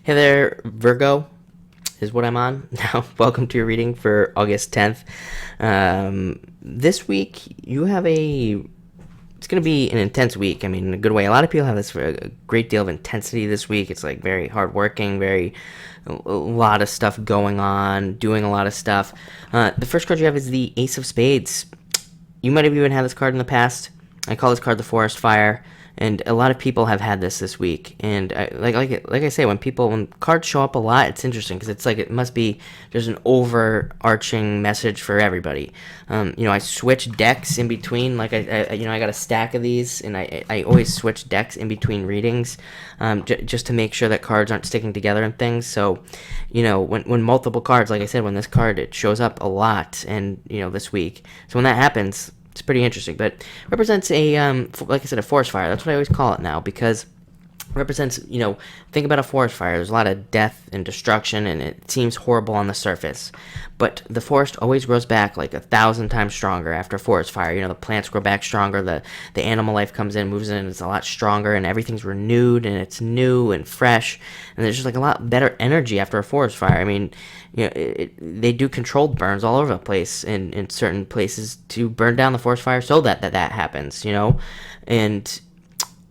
Hey there, Virgo is what I'm on now. Welcome to your reading for August 10th. This week, it's going to be an intense week. I mean, in a good way. A lot of people have this a great deal of intensity this week. It's like very hardworking, a lot of stuff going on, doing a lot of stuff. The first card you have is the Ace of Spades. You might have even had this card in the past. I call this card the Forest Fire. And a lot of people have had this week, and like I say, when cards show up a lot, it's interesting because it's like it must be there's an overarching message for everybody. I switch decks in between. Like I got a stack of these, and I always switch decks in between readings, just to make sure that cards aren't sticking together and things. So, when multiple cards, like I said, when this card it shows up a lot, and this week, so when that happens. It's pretty interesting, but represents like I said, a forest fire. That's what I always call it now because it represents, think about a forest fire. There's a lot of death and destruction, and it seems horrible on the surface. But the forest always grows back like 1,000 times stronger after a forest fire. The plants grow back stronger, the animal life comes in, moves in, and it's a lot stronger, and everything's renewed, and it's new and fresh, and there's just like a lot better energy after a forest fire. I mean, they do controlled burns all over the place in certain places to burn down the forest fire so that happens, and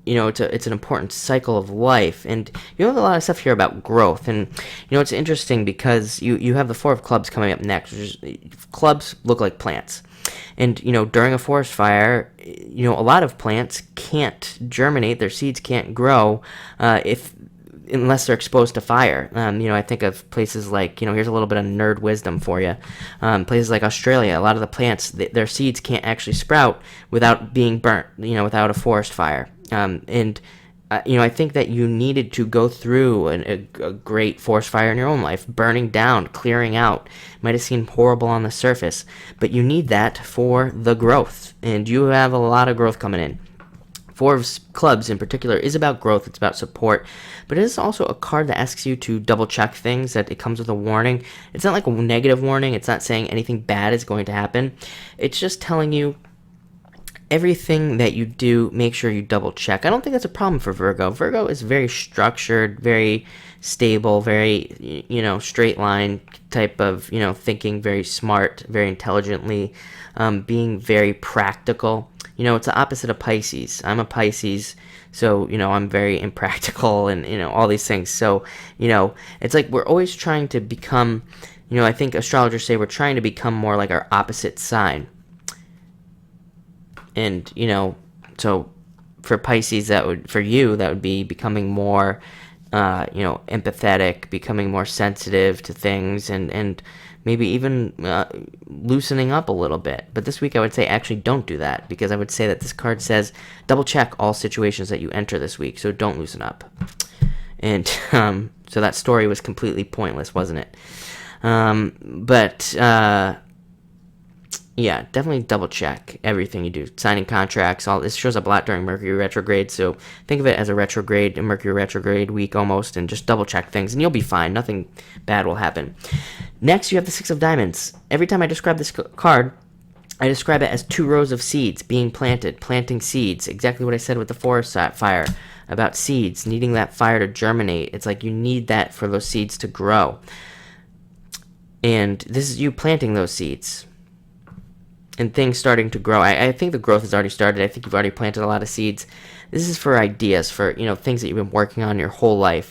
it's an important cycle of life. And you have a lot of stuff here about growth, and it's interesting because you have the Four of Clubs coming up next, which is clubs look like plants. And during a forest fire, a lot of plants can't germinate, their seeds can't grow unless they're exposed to fire. I think of places like, here's a little bit of nerd wisdom for you. Places like Australia, a lot of the plants, their seeds can't actually sprout without being burnt, without a forest fire. I think that you needed to go through a great forest fire in your own life, burning down, clearing out. Might have seemed horrible on the surface, but you need that for the growth, and you have a lot of growth coming in. Four of Clubs in particular is about growth, it's about support, but it is also a card that asks you to double check things, that it comes with a warning. It's not like a negative warning, it's not saying anything bad is going to happen. It's just telling you everything that you do, make sure you double check. I don't think that's a problem for Virgo. Virgo is very structured, very stable, very, straight line type of, thinking, very smart, very intelligently, being very practical. It's the opposite of Pisces. I'm a Pisces, so, I'm very impractical and, all these things. So, it's like we're always trying to become, I think astrologers say we're trying to become more like our opposite sign. And, so for Pisces, that would be becoming more, empathetic, becoming more sensitive to things, and maybe even loosening up a little bit. But this week I would say actually don't do that, because I would say that this card says double check all situations that you enter this week, so don't loosen up. And so that story was completely pointless, wasn't it? Yeah, definitely double check everything you do. Signing contracts, all this shows up a lot during Mercury retrograde, so think of it as a Mercury retrograde week almost, and just double check things, and you'll be fine. Nothing bad will happen. Next, you have the Six of Diamonds. Every time I describe this card, I describe it as 2 rows of seeds being planted, planting seeds. Exactly what I said with the forest fire about seeds, needing that fire to germinate. It's like you need that for those seeds to grow. And this is you planting those seeds. And things starting to grow. I think the growth has already started. I think you've already planted a lot of seeds. This is for ideas, for things that you've been working on your whole life,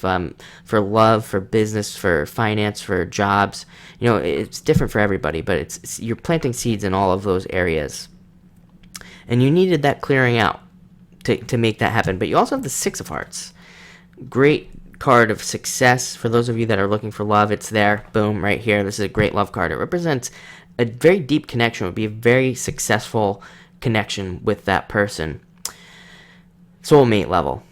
for love, for business, for finance, for jobs. It's different for everybody, but you're planting seeds in all of those areas, and you needed that clearing out to make that happen. But you also have the Six of Hearts, great card of success for those of you that are looking for love. It's there, boom, right here. This is a great love card. It represents a very deep connection. Would be a very successful connection with that person. Soulmate level.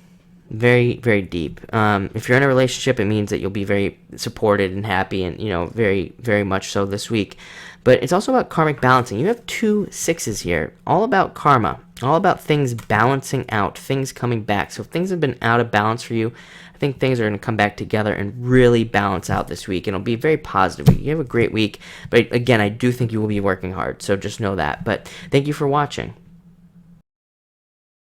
Very, very deep. If you're in a relationship, it means that you'll be very supported and happy, and, very, very much so this week. But it's also about karmic balancing. You have 2 sixes here. All about karma. All about things balancing out. Things coming back. So if things have been out of balance for you, I think things are going to come back together and really balance out this week. And it'll be a very positive week. You have a great week. But again, I do think you will be working hard. So just know that. But thank you for watching.